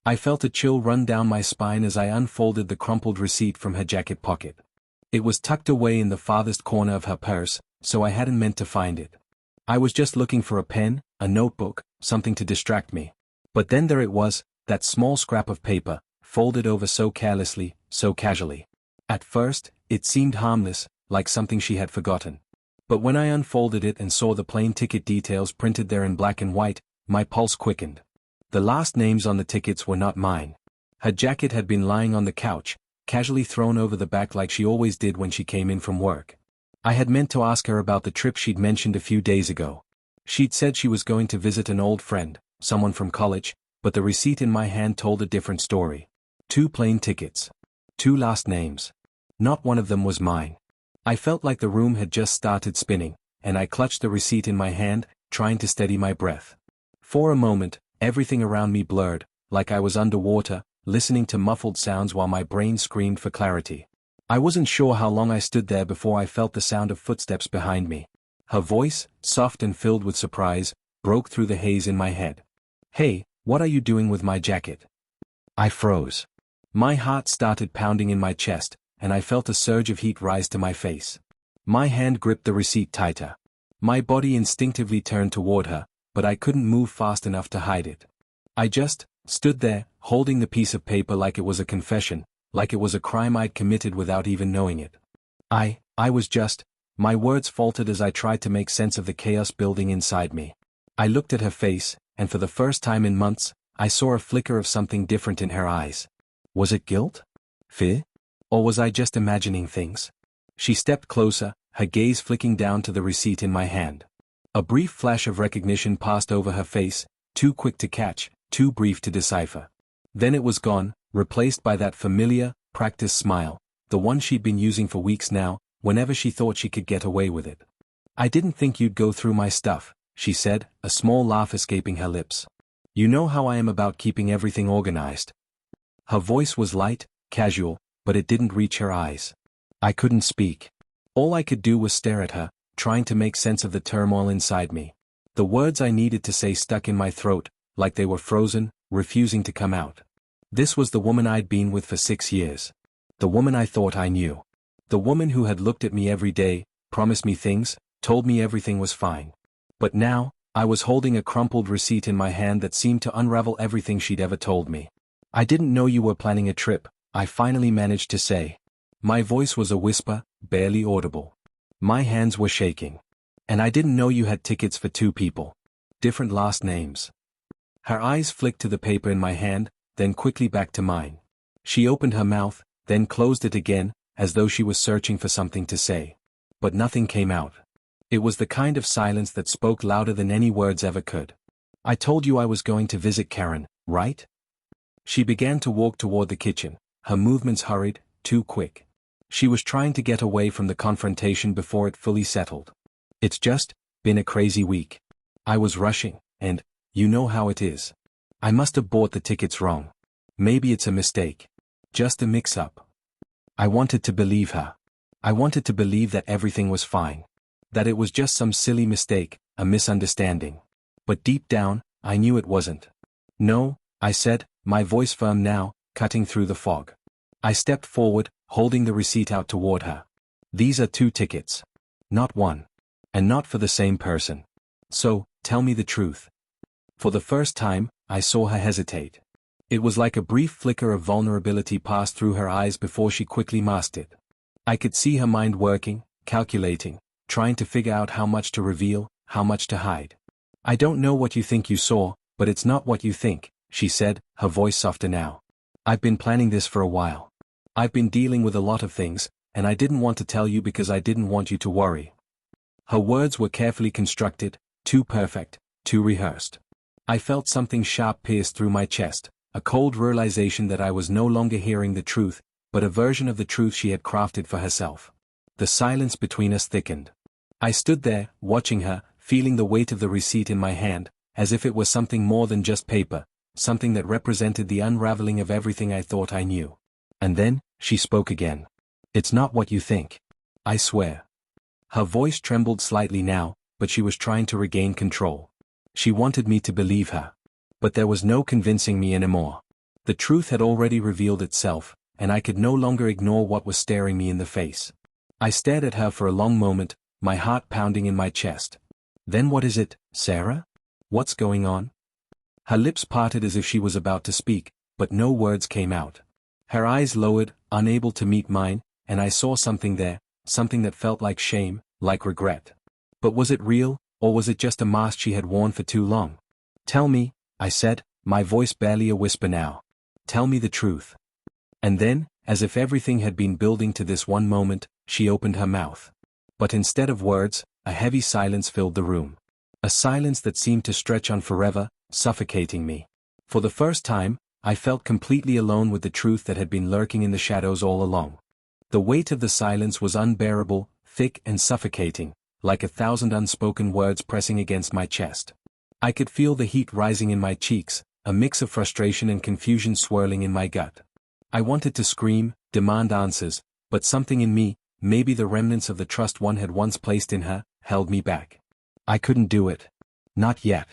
I felt a chill run down my spine as I unfolded the crumpled receipt from her jacket pocket. It was tucked away in the farthest corner of her purse, so I hadn't meant to find it. I was just looking for a pen, a notebook, something to distract me. But then there it was, that small scrap of paper, folded over so carelessly, so casually. At first, it seemed harmless, like something she had forgotten. But when I unfolded it and saw the plain ticket details printed there in black and white, my pulse quickened. The last names on the tickets were not mine. Her jacket had been lying on the couch, casually thrown over the back like she always did when she came in from work. I had meant to ask her about the trip she'd mentioned a few days ago. She'd said she was going to visit an old friend, someone from college, but the receipt in my hand told a different story. 2 plain tickets. 2 last names. Not one of them was mine. I felt like the room had just started spinning, and I clutched the receipt in my hand, trying to steady my breath. For a moment, everything around me blurred, like I was underwater, listening to muffled sounds while my brain screamed for clarity. I wasn't sure how long I stood there before I felt the sound of footsteps behind me. Her voice, soft and filled with surprise, broke through the haze in my head. "Hey, what are you doing with my jacket?" I froze. My heart started pounding in my chest, and I felt a surge of heat rise to my face. My hand gripped the receipt tighter. My body instinctively turned toward her, but I couldn't move fast enough to hide it. I just stood there, holding the piece of paper like it was a confession, like it was a crime I'd committed without even knowing it. I was just. My words faltered as I tried to make sense of the chaos building inside me. I looked at her face, and for the first time in months, I saw a flicker of something different in her eyes. Was it guilt? Fear? Or was I just imagining things? She stepped closer, her gaze flicking down to the receipt in my hand. A brief flash of recognition passed over her face, too quick to catch, too brief to decipher. Then it was gone, replaced by that familiar, practiced smile, the one she'd been using for weeks now, whenever she thought she could get away with it. "I didn't think you'd go through my stuff," she said, a small laugh escaping her lips. "You know how I am about keeping everything organized." Her voice was light, casual, but it didn't reach her eyes. I couldn't speak. All I could do was stare at her, trying to make sense of the turmoil inside me. The words I needed to say stuck in my throat, like they were frozen, refusing to come out. This was the woman I'd been with for 6 years. The woman I thought I knew. The woman who had looked at me every day, promised me things, told me everything was fine. But now, I was holding a crumpled receipt in my hand that seemed to unravel everything she'd ever told me. "I didn't know you were planning a trip," I finally managed to say. My voice was a whisper, barely audible. My hands were shaking. "And I didn't know you had tickets for 2 people. Different last names." Her eyes flicked to the paper in my hand, then quickly back to mine. She opened her mouth, then closed it again, as though she was searching for something to say. But nothing came out. It was the kind of silence that spoke louder than any words ever could. "I told you I was going to visit Karen, right?" She began to walk toward the kitchen, her movements hurried, too quick. She was trying to get away from the confrontation before it fully settled. "It's just been a crazy week. I was rushing, and you know how it is. I must have bought the tickets wrong. Maybe it's a mistake. Just a mix-up." I wanted to believe her. I wanted to believe that everything was fine. That it was just some silly mistake, a misunderstanding. But deep down, I knew it wasn't. "No," I said, my voice firm now, cutting through the fog. I stepped forward, holding the receipt out toward her. "These are 2 tickets. Not 1. And not for the same person. So, tell me the truth." For the first time, I saw her hesitate. It was like a brief flicker of vulnerability passed through her eyes before she quickly masked it. I could see her mind working, calculating, trying to figure out how much to reveal, how much to hide. "I don't know what you think you saw, but it's not what you think," she said, her voice softer now. "I've been planning this for a while. I've been dealing with a lot of things, and I didn't want to tell you because I didn't want you to worry." Her words were carefully constructed, too perfect, too rehearsed. I felt something sharp pierce through my chest, a cold realization that I was no longer hearing the truth, but a version of the truth she had crafted for herself. The silence between us thickened. I stood there, watching her, feeling the weight of the receipt in my hand, as if it was something more than just paper, something that represented the unraveling of everything I thought I knew. And then, she spoke again. "It's not what you think. I swear." Her voice trembled slightly now, but she was trying to regain control. She wanted me to believe her. But there was no convincing me anymore. The truth had already revealed itself, and I could no longer ignore what was staring me in the face. I stared at her for a long moment, my heart pounding in my chest. Then what is it, Sarah? What's going on? Her lips parted as if she was about to speak, but no words came out. Her eyes lowered, unable to meet mine, and I saw something there, something that felt like shame, like regret. But was it real, or was it just a mask she had worn for too long? Tell me, I said, my voice barely a whisper now. Tell me the truth. And then, as if everything had been building to this one moment, she opened her mouth. But instead of words, a heavy silence filled the room. A silence that seemed to stretch on forever, suffocating me. For the first time, I felt completely alone with the truth that had been lurking in the shadows all along. The weight of the silence was unbearable, thick and suffocating, like 1,000 unspoken words pressing against my chest. I could feel the heat rising in my cheeks, a mix of frustration and confusion swirling in my gut. I wanted to scream, demand answers, but something in me, maybe the remnants of the trust one had once placed in her, held me back. I couldn't do it. Not yet.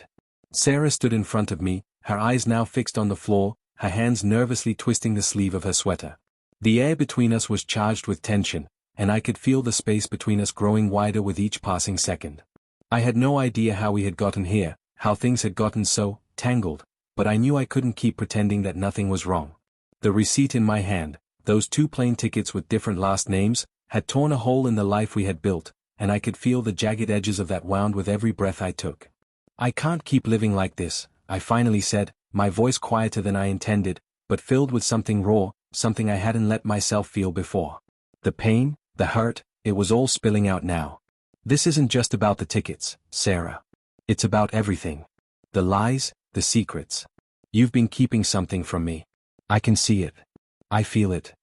Sarah stood in front of me, her eyes now fixed on the floor, her hands nervously twisting the sleeve of her sweater. The air between us was charged with tension, and I could feel the space between us growing wider with each passing second. I had no idea how we had gotten here, how things had gotten so tangled, but I knew I couldn't keep pretending that nothing was wrong. The receipt in my hand, those 2 plane tickets with different last names, had torn a hole in the life we had built, and I could feel the jagged edges of that wound with every breath I took. I can't keep living like this, I finally said, my voice quieter than I intended, but filled with something raw, something I hadn't let myself feel before. The pain, the hurt, it was all spilling out now. This isn't just about the tickets, Sarah. It's about everything. The lies, the secrets. You've been keeping something from me. I can see it. I feel it.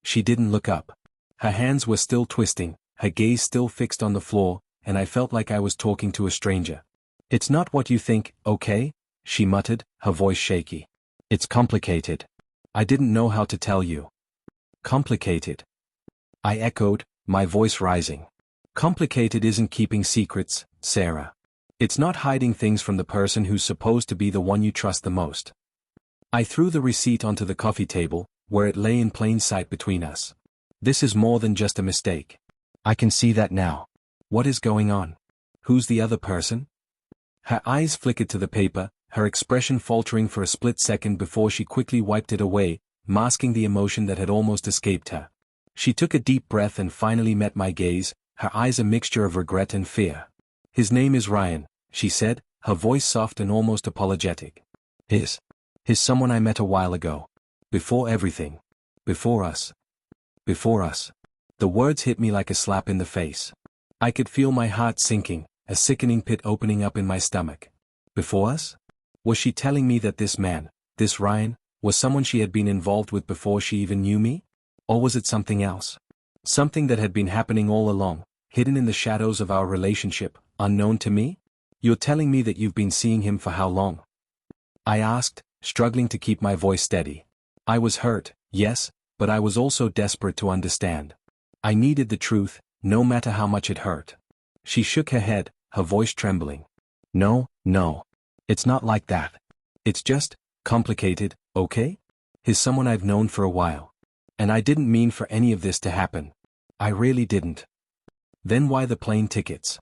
She didn't look up. Her hands were still twisting, her gaze still fixed on the floor, and I felt like I was talking to a stranger. It's not what you think, okay? She muttered, her voice shaky. It's complicated. I didn't know how to tell you. Complicated. I echoed, my voice rising. Complicated isn't keeping secrets, Sarah. It's not hiding things from the person who's supposed to be the one you trust the most. I threw the receipt onto the coffee table, where it lay in plain sight between us. This is more than just a mistake. I can see that now. What is going on? Who's the other person? Her eyes flickered to the paper, her expression faltering for a split second before she quickly wiped it away, masking the emotion that had almost escaped her. She took a deep breath and finally met my gaze, her eyes a mixture of regret and fear. His name is Ryan, she said, her voice soft and almost apologetic. His someone I met a while ago. Before everything. Before us. Before us. The words hit me like a slap in the face. I could feel my heart sinking, a sickening pit opening up in my stomach. Before us? Was she telling me that this man, this Ryan, was someone she had been involved with before she even knew me? Or was it something else? Something that had been happening all along, hidden in the shadows of our relationship, unknown to me? You're telling me that you've been seeing him for how long? I asked, struggling to keep my voice steady. I was hurt, yes, but I was also desperate to understand. I needed the truth, no matter how much it hurt. She shook her head, her voice trembling. No, it's not like that. It's just complicated, okay? He's someone I've known for a while. And I didn't mean for any of this to happen. I really didn't. Then why the plane tickets?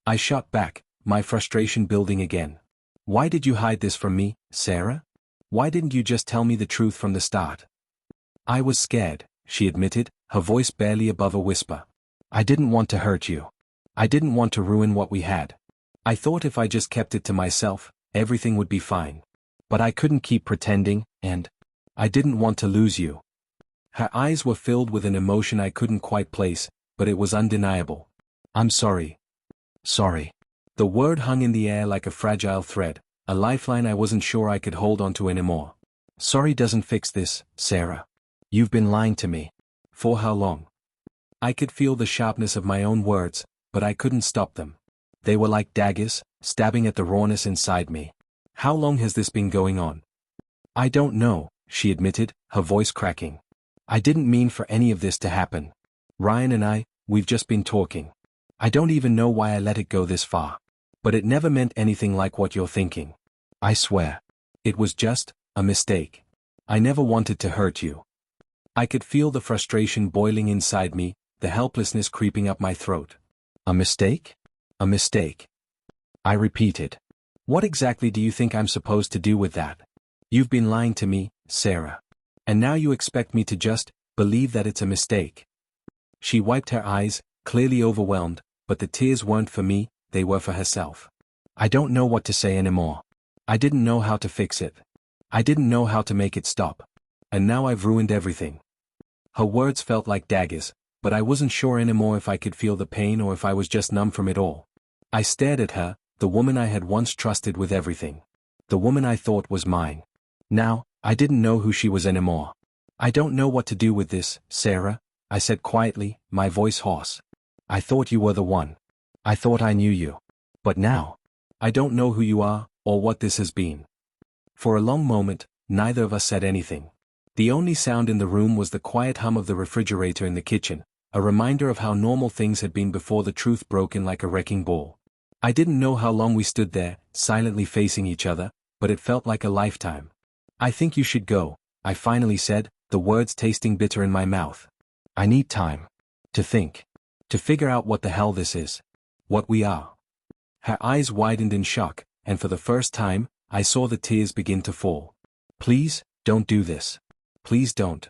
I shot back, my frustration building again. Why did you hide this from me, Sarah? Why didn't you just tell me the truth from the start? I was scared, she admitted, her voice barely above a whisper. I didn't want to hurt you. I didn't want to ruin what we had. I thought if I just kept it to myself, everything would be fine. But I couldn't keep pretending, and I didn't want to lose you. Her eyes were filled with an emotion I couldn't quite place, but it was undeniable. I'm sorry. Sorry. The word hung in the air like a fragile thread, a lifeline I wasn't sure I could hold onto anymore. Sorry doesn't fix this, Sarah. You've been lying to me. For how long? I could feel the sharpness of my own words, but I couldn't stop them. They were like daggers, stabbing at the rawness inside me. How long has this been going on? I don't know, she admitted, her voice cracking. I didn't mean for any of this to happen. Ryan and we've just been talking. I don't even know why I let it go this far. But it never meant anything like what you're thinking. I swear. It was just a mistake. I never wanted to hurt you. I could feel the frustration boiling inside me, the helplessness creeping up my throat. A mistake? A mistake. I repeated. What exactly do you think I'm supposed to do with that? You've been lying to me, Sarah. And now you expect me to just believe that it's a mistake. She wiped her eyes, clearly overwhelmed, but the tears weren't for me, they were for herself. I don't know what to say anymore. I didn't know how to fix it. I didn't know how to make it stop. And now I've ruined everything. Her words felt like daggers, but I wasn't sure anymore if I could feel the pain or if I was just numb from it all. I stared at her, the woman I had once trusted with everything. The woman I thought was mine. Now, I didn't know who she was anymore. I don't know what to do with this, Sarah, I said quietly, my voice hoarse. I thought you were the one. I thought I knew you. But now, I don't know who you are, or what this has been. For a long moment, neither of us said anything. The only sound in the room was the quiet hum of the refrigerator in the kitchen, a reminder of how normal things had been before the truth broke in like a wrecking ball. I didn't know how long we stood there, silently facing each other, but it felt like a lifetime. I think you should go, I finally said, the words tasting bitter in my mouth. I need time. To think. To figure out what the hell this is. What we are. Her eyes widened in shock, and for the first time, I saw the tears begin to fall. Please, don't do this. Please don't.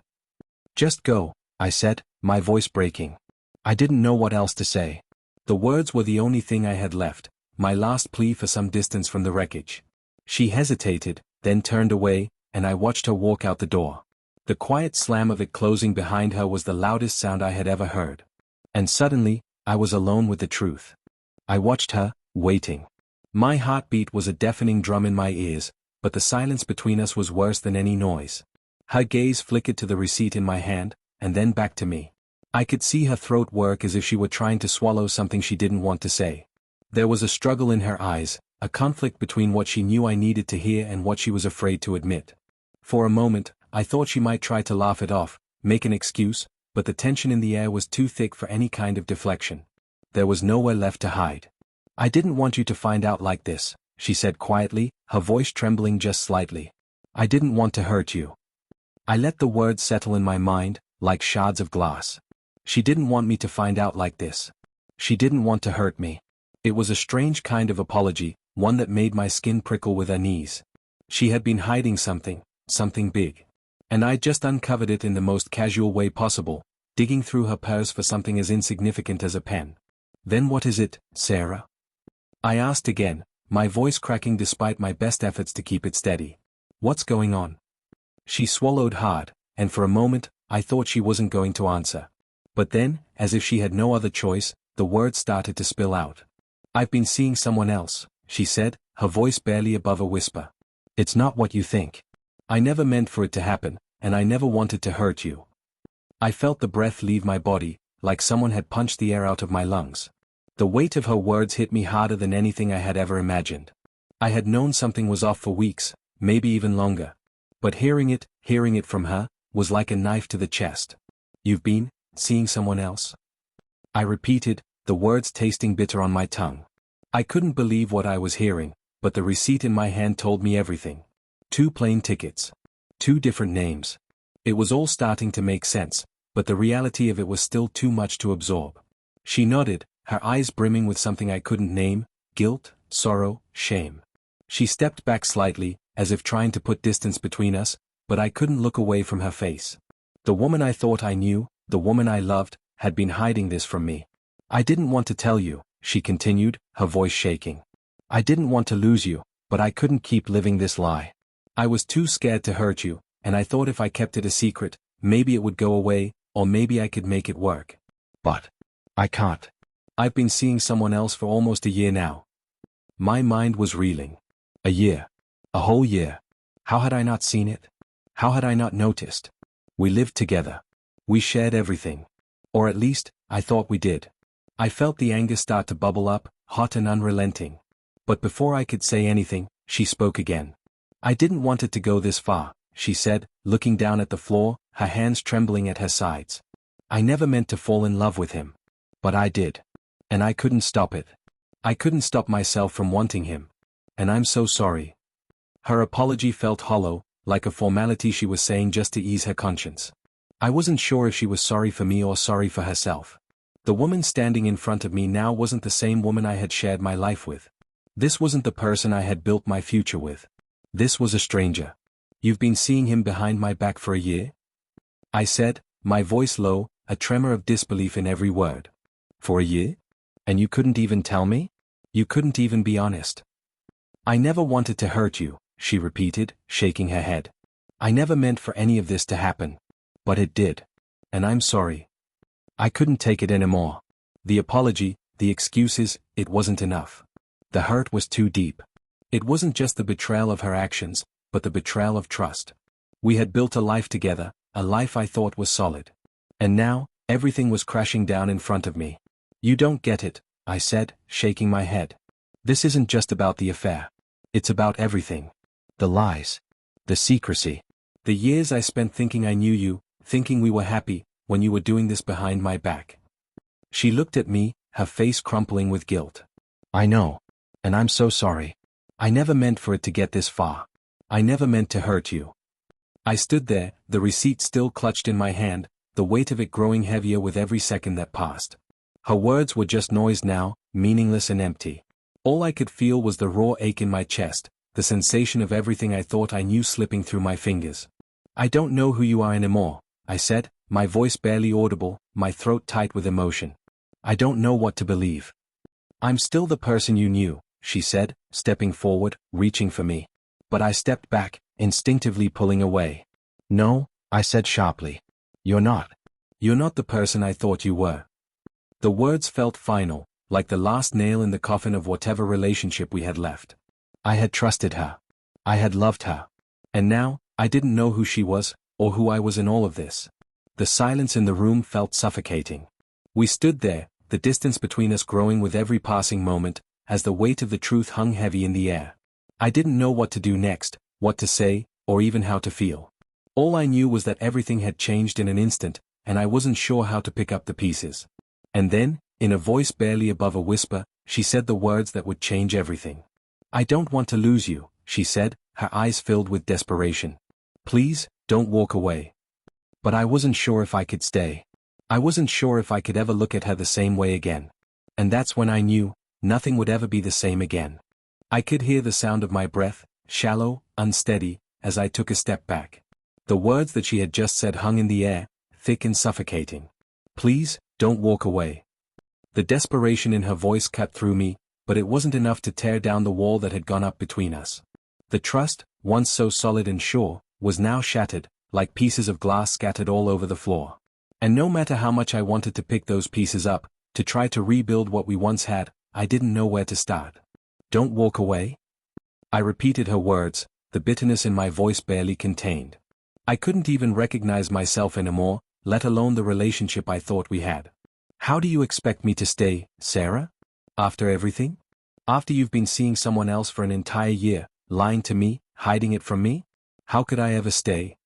Just go, I said, my voice breaking. I didn't know what else to say. The words were the only thing I had left, my last plea for some distance from the wreckage. She hesitated, then turned away, and I watched her walk out the door. The quiet slam of it closing behind her was the loudest sound I had ever heard. And suddenly, I was alone with the truth. I watched her, waiting. My heartbeat was a deafening drum in my ears, but the silence between us was worse than any noise. Her gaze flickered to the receipt in my hand, and then back to me. I could see her throat work as if she were trying to swallow something she didn't want to say. There was a struggle in her eyes, a conflict between what she knew I needed to hear and what she was afraid to admit. For a moment, I thought she might try to laugh it off, make an excuse, but the tension in the air was too thick for any kind of deflection. There was nowhere left to hide. I didn't want you to find out like this, she said quietly, her voice trembling just slightly. I didn't want to hurt you. I let the words settle in my mind, like shards of glass. She didn't want me to find out like this. She didn't want to hurt me. It was a strange kind of apology, one that made my skin prickle with unease. She had been hiding something big. And I'd just uncovered it in the most casual way possible, digging through her purse for something as insignificant as a pen. Then what is it, Sarah? I asked again, my voice cracking despite my best efforts to keep it steady. What's going on? She swallowed hard, and for a moment, I thought she wasn't going to answer. But then, as if she had no other choice, the words started to spill out. I've been seeing someone else, she said, her voice barely above a whisper. It's not what you think. I never meant for it to happen, and I never wanted to hurt you. I felt the breath leave my body, like someone had punched the air out of my lungs. The weight of her words hit me harder than anything I had ever imagined. I had known something was off for weeks, maybe even longer. But hearing it from her, was like a knife to the chest. You've been seeing someone else? I repeated, the words tasting bitter on my tongue. I couldn't believe what I was hearing, but the receipt in my hand told me everything. 2 plane tickets. 2 different names. It was all starting to make sense, but the reality of it was still too much to absorb. She nodded, her eyes brimming with something I couldn't name, guilt, sorrow, shame. She stepped back slightly, as if trying to put distance between us, but I couldn't look away from her face. The woman I thought I knew, the woman I loved, had been hiding this from me. I didn't want to tell you, she continued, her voice shaking. I didn't want to lose you, but I couldn't keep living this lie. I was too scared to hurt you, and I thought if I kept it a secret, maybe it would go away, or maybe I could make it work. But I can't. I've been seeing someone else for almost a year now. My mind was reeling. A year. A whole year. How had I not seen it? How had I not noticed? We lived together. We shared everything. Or at least, I thought we did. I felt the anger start to bubble up, hot and unrelenting. But before I could say anything, she spoke again. I didn't want it to go this far, she said, looking down at the floor, her hands trembling at her sides. I never meant to fall in love with him. But I did. And I couldn't stop it. I couldn't stop myself from wanting him. And I'm so sorry. Her apology felt hollow, like a formality she was saying just to ease her conscience. I wasn't sure if she was sorry for me or sorry for herself. The woman standing in front of me now wasn't the same woman I had shared my life with. This wasn't the person I had built my future with. This was a stranger. You've been seeing him behind my back for a year? I said, my voice low, a tremor of disbelief in every word. For a year? And you couldn't even tell me? You couldn't even be honest. I never wanted to hurt you, she repeated, shaking her head. I never meant for any of this to happen. But it did. And I'm sorry. I couldn't take it anymore. The apology, the excuses, it wasn't enough. The hurt was too deep. It wasn't just the betrayal of her actions, but the betrayal of trust. We had built a life together, a life I thought was solid. And now, everything was crashing down in front of me. You don't get it, I said, shaking my head. This isn't just about the affair. It's about everything. The lies. The secrecy. The years I spent thinking I knew you, thinking we were happy, when you were doing this behind my back. She looked at me, her face crumpling with guilt. I know. And I'm so sorry. I never meant for it to get this far. I never meant to hurt you. I stood there, the receipt still clutched in my hand, the weight of it growing heavier with every second that passed. Her words were just noise now, meaningless and empty. All I could feel was the raw ache in my chest, the sensation of everything I thought I knew slipping through my fingers. I don't know who you are anymore, I said, my voice barely audible, my throat tight with emotion. I don't know what to believe. I'm still the person you knew, she said, stepping forward, reaching for me. But I stepped back, instinctively pulling away. No, I said sharply. You're not. You're not the person I thought you were. The words felt final, like the last nail in the coffin of whatever relationship we had left. I had trusted her. I had loved her. And now, I didn't know who she was, or who I was in all of this. The silence in the room felt suffocating. We stood there, the distance between us growing with every passing moment, as the weight of the truth hung heavy in the air. I didn't know what to do next, what to say, or even how to feel. All I knew was that everything had changed in an instant, and I wasn't sure how to pick up the pieces. And then, in a voice barely above a whisper, she said the words that would change everything. I don't want to lose you, she said, her eyes filled with desperation. Please, don't walk away. But I wasn't sure if I could stay. I wasn't sure if I could ever look at her the same way again. And that's when I knew, nothing would ever be the same again. I could hear the sound of my breath, shallow, unsteady, as I took a step back. The words that she had just said hung in the air, thick and suffocating. Please, don't walk away. The desperation in her voice cut through me, but it wasn't enough to tear down the wall that had gone up between us. The trust, once so solid and sure, was now shattered, like pieces of glass scattered all over the floor. And no matter how much I wanted to pick those pieces up, to try to rebuild what we once had, I didn't know where to start. Don't walk away? I repeated her words, the bitterness in my voice barely contained. I couldn't even recognize myself anymore, let alone the relationship I thought we had. How do you expect me to stay, Sarah? After everything? After you've been seeing someone else for an entire year, lying to me, hiding it from me? How could I ever stay?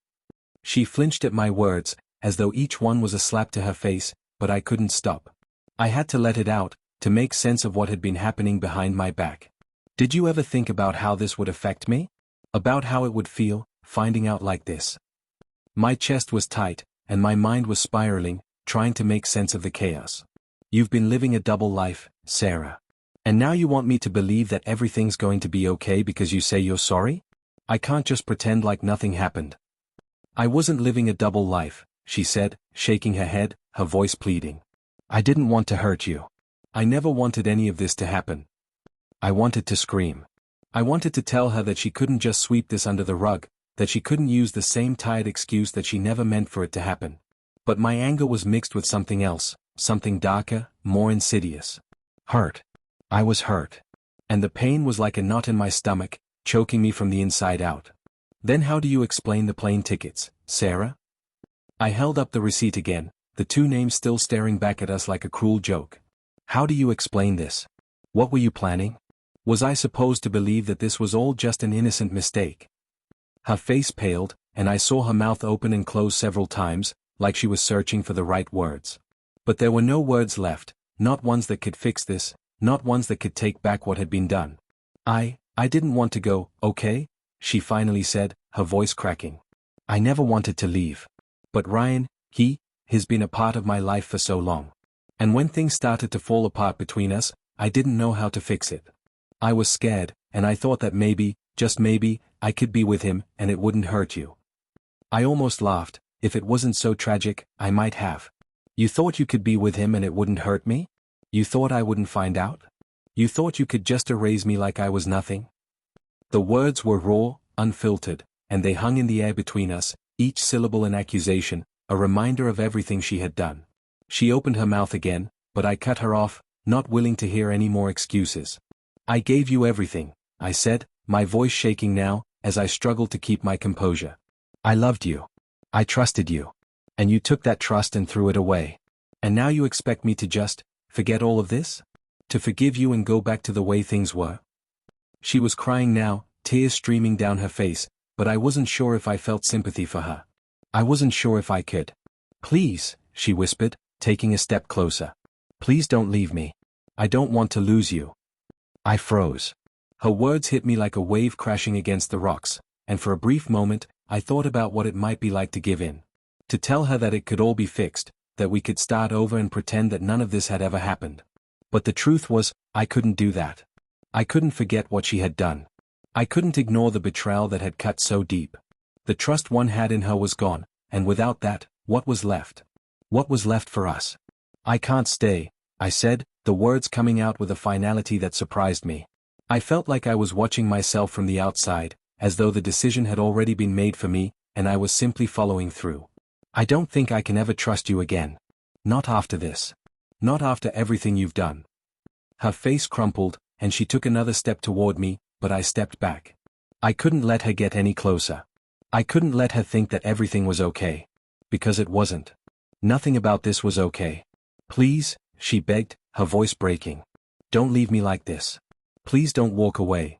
She flinched at my words, as though each one was a slap to her face, but I couldn't stop. I had to let it out, to make sense of what had been happening behind my back. Did you ever think about how this would affect me? About how it would feel, finding out like this? My chest was tight, and my mind was spiraling, trying to make sense of the chaos. You've been living a double life, Sarah. And now you want me to believe that everything's going to be okay because you say you're sorry? I can't just pretend like nothing happened. I wasn't living a double life, she said, shaking her head, her voice pleading. I didn't want to hurt you. I never wanted any of this to happen. I wanted to scream. I wanted to tell her that she couldn't just sweep this under the rug, that she couldn't use the same tired excuse that she never meant for it to happen. But my anger was mixed with something else, something darker, more insidious. Hurt. I was hurt. And the pain was like a knot in my stomach, choking me from the inside out. Then how do you explain the plane tickets, Sarah? I held up the receipt again, the two names still staring back at us like a cruel joke. How do you explain this? What were you planning? Was I supposed to believe that this was all just an innocent mistake? Her face paled, and I saw her mouth open and close several times, like she was searching for the right words. But there were no words left, not ones that could fix this, not ones that could take back what had been done. I didn't want to go, okay? She finally said, her voice cracking. I never wanted to leave. But Ryan, he's been a part of my life for so long. And when things started to fall apart between us, I didn't know how to fix it. I was scared, and I thought that maybe, just maybe, I could be with him and it wouldn't hurt you. I almost laughed. If it wasn't so tragic, I might have. You thought you could be with him and it wouldn't hurt me? You thought I wouldn't find out? You thought you could just erase me like I was nothing? The words were raw, unfiltered, and they hung in the air between us, each syllable an accusation, a reminder of everything she had done. She opened her mouth again, but I cut her off, not willing to hear any more excuses. I gave you everything, I said, my voice shaking now, as I struggled to keep my composure. I loved you. I trusted you. And you took that trust and threw it away. And now you expect me to just forget all of this? To forgive you and go back to the way things were? She was crying now, tears streaming down her face, but I wasn't sure if I felt sympathy for her. I wasn't sure if I could. Please, she whispered, taking a step closer. Please don't leave me. I don't want to lose you. I froze. Her words hit me like a wave crashing against the rocks, and for a brief moment, I thought about what it might be like to give in. To tell her that it could all be fixed, that we could start over and pretend that none of this had ever happened. But the truth was, I couldn't do that. I couldn't forget what she had done. I couldn't ignore the betrayal that had cut so deep. The trust one had in her was gone, and without that, what was left? What was left for us? I can't stay, I said, the words coming out with a finality that surprised me. I felt like I was watching myself from the outside, as though the decision had already been made for me, and I was simply following through. I don't think I can ever trust you again. Not after this. Not after everything you've done. Her face crumpled, and she took another step toward me, but I stepped back. I couldn't let her get any closer. I couldn't let her think that everything was okay. Because it wasn't. Nothing about this was okay. Please, she begged, her voice breaking. Don't leave me like this. Please don't walk away.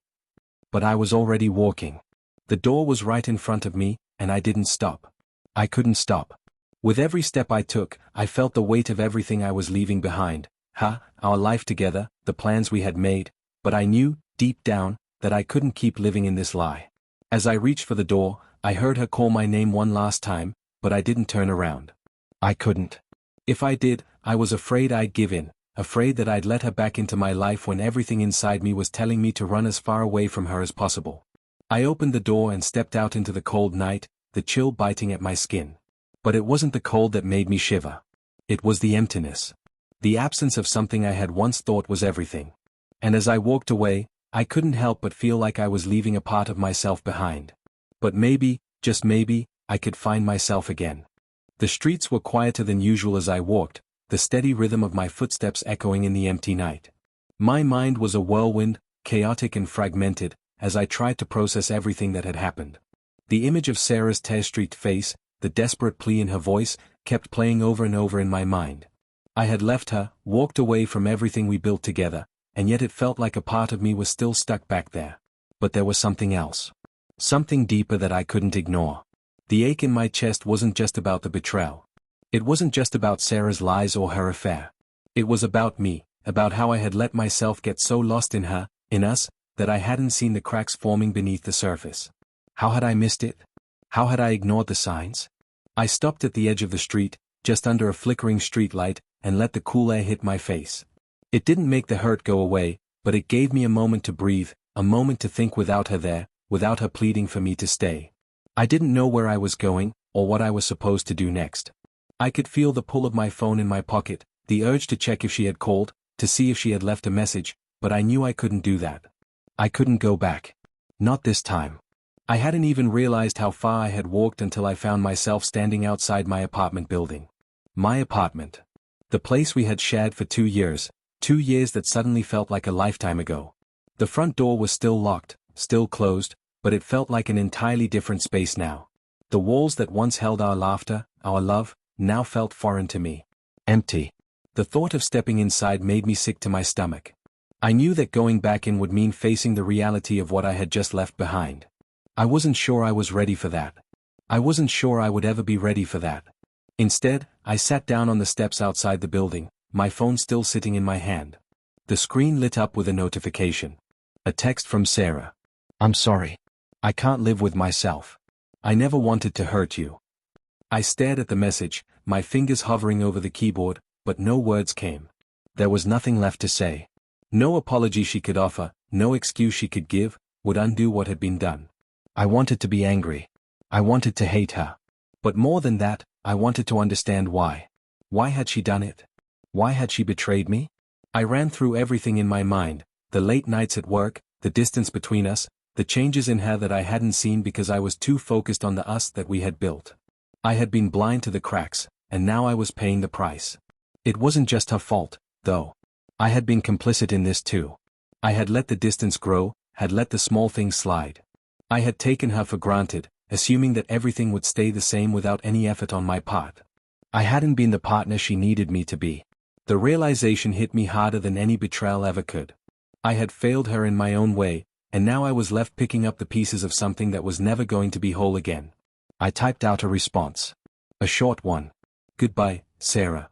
But I was already walking. The door was right in front of me, and I didn't stop. I couldn't stop. With every step I took, I felt the weight of everything I was leaving behind. Our life together, the plans we had made, but I knew, deep down, that I couldn't keep living in this lie. As I reached for the door, I heard her call my name one last time, but I didn't turn around. I couldn't. If I did, I was afraid I'd give in, afraid that I'd let her back into my life when everything inside me was telling me to run as far away from her as possible. I opened the door and stepped out into the cold night, the chill biting at my skin. But it wasn't the cold that made me shiver. It was the emptiness. The absence of something I had once thought was everything. And as I walked away, I couldn't help but feel like I was leaving a part of myself behind. But maybe, just maybe, I could find myself again. The streets were quieter than usual as I walked, the steady rhythm of my footsteps echoing in the empty night. My mind was a whirlwind, chaotic and fragmented, as I tried to process everything that had happened. The image of Sarah's tear-streaked face, the desperate plea in her voice, kept playing over and over in my mind. I had left her, walked away from everything we built together, and yet it felt like a part of me was still stuck back there. But there was something else. Something deeper that I couldn't ignore. The ache in my chest wasn't just about the betrayal. It wasn't just about Sarah's lies or her affair. It was about me, about how I had let myself get so lost in her, in us, that I hadn't seen the cracks forming beneath the surface. How had I missed it? How had I ignored the signs? I stopped at the edge of the street, just under a flickering street light, and let the cool air hit my face. It didn't make the hurt go away, but it gave me a moment to breathe, a moment to think without her there, without her pleading for me to stay. I didn't know where I was going, or what I was supposed to do next. I could feel the pull of my phone in my pocket, the urge to check if she had called, to see if she had left a message, but I knew I couldn't do that. I couldn't go back. Not this time. I hadn't even realized how far I had walked until I found myself standing outside my apartment building. My apartment. The place we had shared for 2 years, 2 years that suddenly felt like a lifetime ago. The front door was still locked, still closed, but it felt like an entirely different space now. The walls that once held our laughter, our love, now felt foreign to me. Empty. The thought of stepping inside made me sick to my stomach. I knew that going back in would mean facing the reality of what I had just left behind. I wasn't sure I was ready for that. I wasn't sure I would ever be ready for that. Instead, I sat down on the steps outside the building, my phone still sitting in my hand. The screen lit up with a notification. A text from Sarah. I'm sorry. I can't live with myself. I never wanted to hurt you. I stared at the message, my fingers hovering over the keyboard, but no words came. There was nothing left to say. No apology she could offer, no excuse she could give, would undo what had been done. I wanted to be angry. I wanted to hate her. But more than that, I wanted to understand why. Why had she done it? Why had she betrayed me? I ran through everything in my mind, the late nights at work, the distance between us, the changes in her that I hadn't seen because I was too focused on the us that we had built. I had been blind to the cracks, and now I was paying the price. It wasn't just her fault, though. I had been complicit in this too. I had let the distance grow, had let the small things slide. I had taken her for granted, assuming that everything would stay the same without any effort on my part. I hadn't been the partner she needed me to be. The realization hit me harder than any betrayal ever could. I had failed her in my own way, and now I was left picking up the pieces of something that was never going to be whole again. I typed out a response. A short one. Goodbye, Sarah.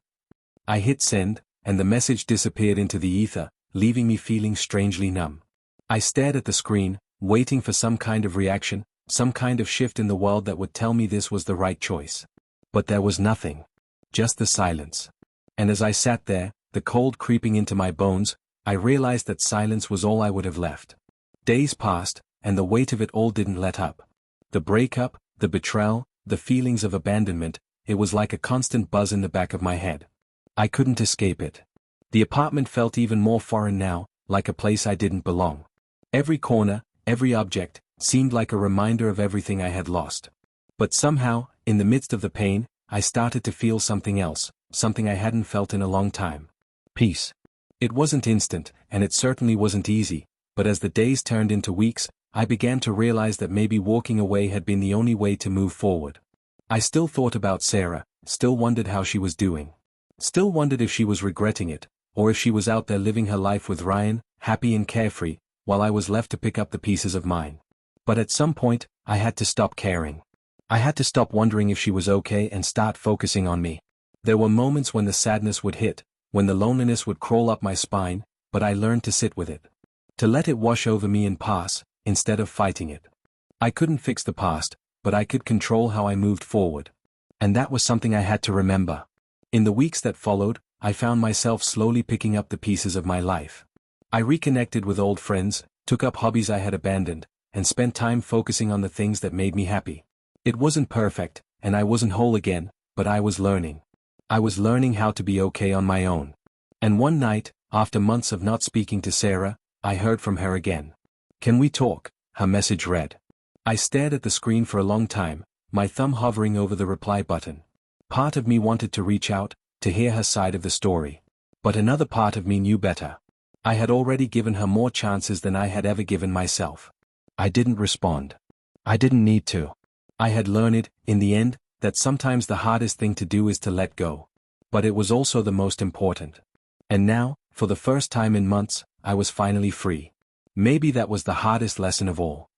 I hit send, and the message disappeared into the ether, leaving me feeling strangely numb. I stared at the screen, waiting for some kind of reaction, some kind of shift in the world that would tell me this was the right choice. But there was nothing. Just the silence. And as I sat there, the cold creeping into my bones, I realized that silence was all I would have left. Days passed, and the weight of it all didn't let up. The breakup, the betrayal, the feelings of abandonment, it was like a constant buzz in the back of my head. I couldn't escape it. The apartment felt even more foreign now, like a place I didn't belong. Every corner, every object, seemed like a reminder of everything I had lost. But somehow, in the midst of the pain, I started to feel something else, something I hadn't felt in a long time. Peace. It wasn't instant, and it certainly wasn't easy, but as the days turned into weeks, I began to realize that maybe walking away had been the only way to move forward. I still thought about Sarah, still wondered how she was doing. Still wondered if she was regretting it, or if she was out there living her life with Ryan, happy and carefree, while I was left to pick up the pieces of mine. But at some point, I had to stop caring. I had to stop wondering if she was okay and start focusing on me. There were moments when the sadness would hit, when the loneliness would crawl up my spine, but I learned to sit with it. To let it wash over me and pass, instead of fighting it. I couldn't fix the past, but I could control how I moved forward. And that was something I had to remember. In the weeks that followed, I found myself slowly picking up the pieces of my life. I reconnected with old friends, took up hobbies I had abandoned, and spent time focusing on the things that made me happy. It wasn't perfect, and I wasn't whole again, but I was learning. I was learning how to be okay on my own. And one night, after months of not speaking to Sarah, I heard from her again. "Can we talk?" her message read. I stared at the screen for a long time, my thumb hovering over the reply button. Part of me wanted to reach out, to hear her side of the story. But another part of me knew better. I had already given her more chances than I had ever given myself. I didn't respond. I didn't need to. I had learned, in the end, that sometimes the hardest thing to do is to let go. But it was also the most important. And now, for the first time in months, I was finally free. Maybe that was the hardest lesson of all.